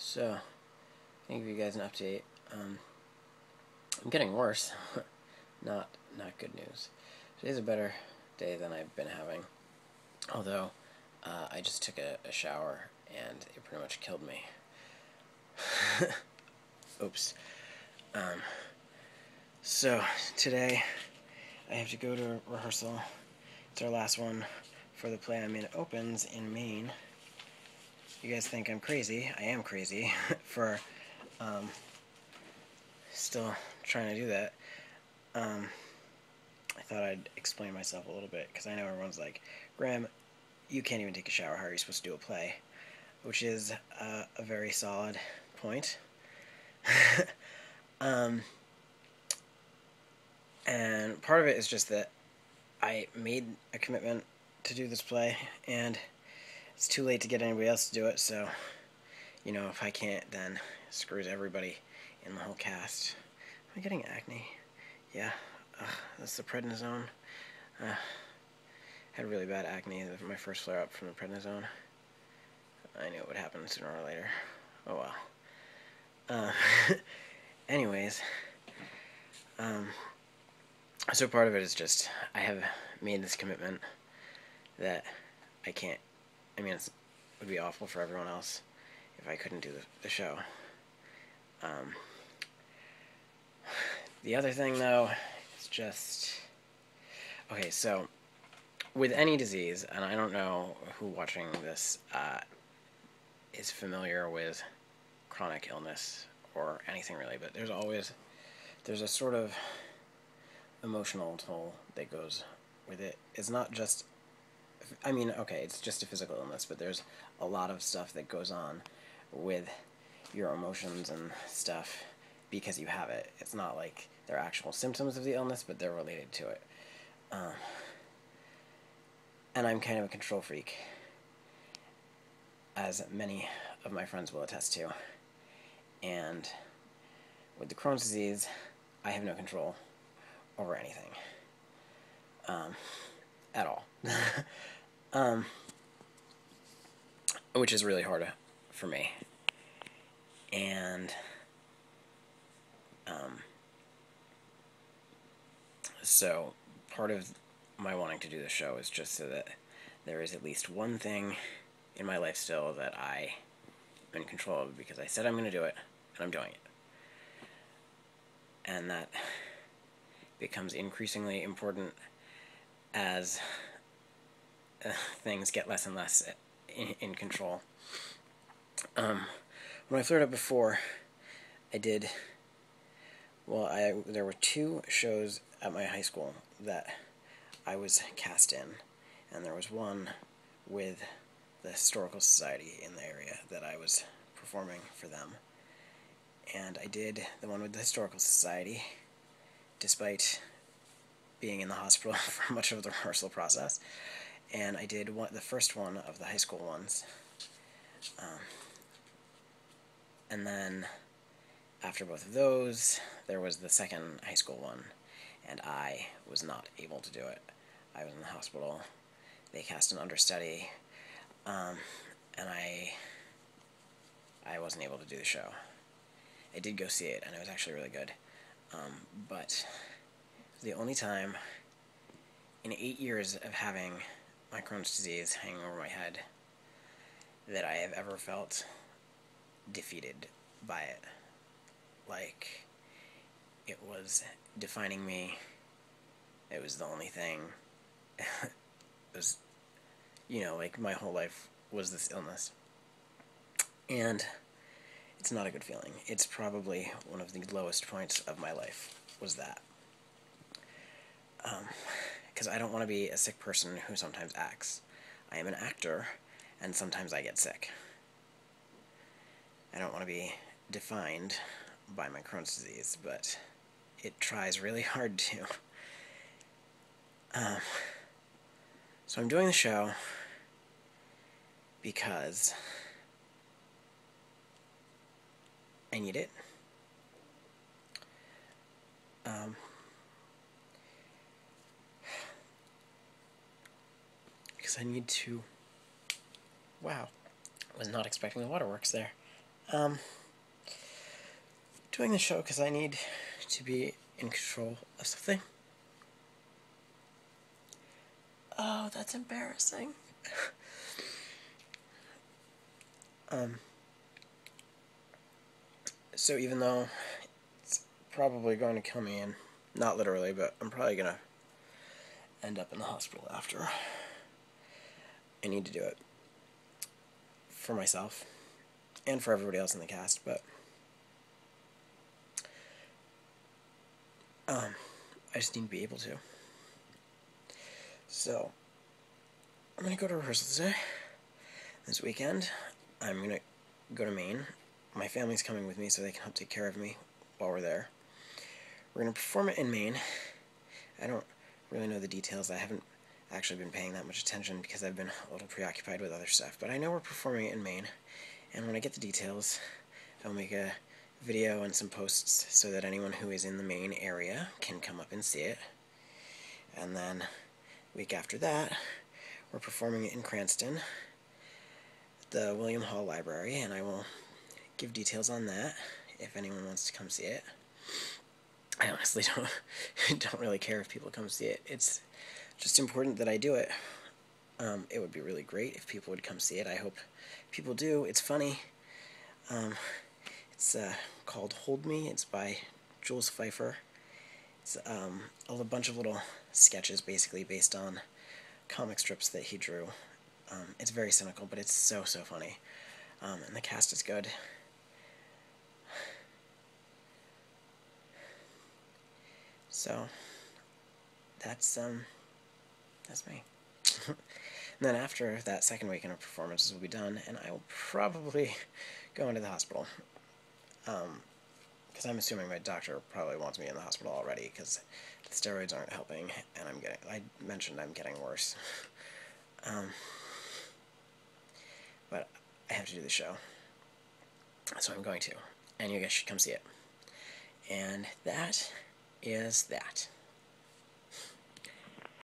So, I can give you guys an update. I'm getting worse. not good news. Today's a better day than I've been having. Although, I just took a shower and it pretty much killed me. Oops. So, today I have to go to rehearsal. It's our last one for the play I'm in. It opens in Maine. You guys think I'm crazy. I am crazy for still trying to do that. I thought I'd explain myself a little bit, because I know everyone's like, Graham, you can't even take a shower. How are you supposed to do a play? Which is a very solid point. And part of it is just that I made a commitment to do this play, and it's too late to get anybody else to do it, so, you know, if I can't, then it screws everybody in the whole cast. Am I getting acne? Yeah. That's the prednisone. Had really bad acne, my first flare-up from the prednisone. I knew it would happen sooner or later. Oh well. Anyways, so part of it is just, I have made this commitment that I can't, I mean, it would be awful for everyone else if I couldn't do the show. The other thing, though, is just, okay, so, with any disease, and I don't know who watching this is familiar with chronic illness or anything really, but there's a sort of emotional toll that goes with it. It's not just, I mean, okay, it's just a physical illness, but there's a lot of stuff that goes on with your emotions and stuff because you have it. It's not like they're actual symptoms of the illness, but they're related to it. And I'm kind of a control freak, as many of my friends will attest to. And with the Crohn's disease, I have no control over anything. At all. Which is really hard for me. And so part of my wanting to do the show is just so that there is at least one thing in my life still that I am in control of, because I said I'm going to do it, and I'm doing it. And that becomes increasingly important as things get less and less in control. When I flared up before, there were 2 shows at my high school that I was cast in, and there was one with the Historical Society in the area that I was performing for them. And I did the one with the Historical Society, despite being in the hospital for much of the rehearsal process. And I did the first one of the high school ones. And then, after both of those, there was the second high school one, and I was not able to do it. I was in the hospital. They cast an understudy, and I wasn't able to do the show. I did go see it, and it was actually really good. But the only time in 8 years of having my Crohn's disease hanging over my head that I have ever felt defeated by it. Like, it was defining me. It was the only thing. It was, you know, like, my whole life was this illness. And it's not a good feeling. It's probably one of the lowest points of my life, was that. Because I don't want to be a sick person who sometimes acts. I am an actor, and sometimes I get sick. I don't want to be defined by my Crohn's disease, but it tries really hard to. So I'm doing the show because I need it. Because I need to... Wow. I was not expecting the waterworks there. Doing the show because I need to be in control of something. Oh, that's embarrassing. So even though it's probably going to kill me, and not literally, but I'm probably going to end up in the hospital after, I need to do it for myself and for everybody else in the cast, but I just need to be able to. So I'm going to go to rehearsal today. This weekend I'm going to go to Maine. My family's coming with me so they can help take care of me while we're there. We're going to perform it in Maine. I don't really know the details. I haven't actually been paying that much attention because I've been a little preoccupied with other stuff, but I know we're performing it in Maine, and when I get the details, I'll make a video and some posts so that anyone who is in the Maine area can come up and see it. And then the week after that, we're performing it in Cranston, the William Hall Library, and I will give details on that if anyone wants to come see it. I honestly don't really care if people come see it. It's just important that I do it. It would be really great if people would come see it. I hope people do. It's funny. It's called Hold Me. It's by Jules Feiffer. It's a bunch of little sketches basically based on comic strips that he drew. It's very cynical, but it's so funny. And the cast is good. So that's me. And then after that second weekend of performances will be done, and I will probably go into the hospital. Because I'm assuming my doctor probably wants me in the hospital already, because the steroids aren't helping, and I mentioned I'm getting worse. But I have to do the show, so I'm going to, and you guys should come see it. And that is that.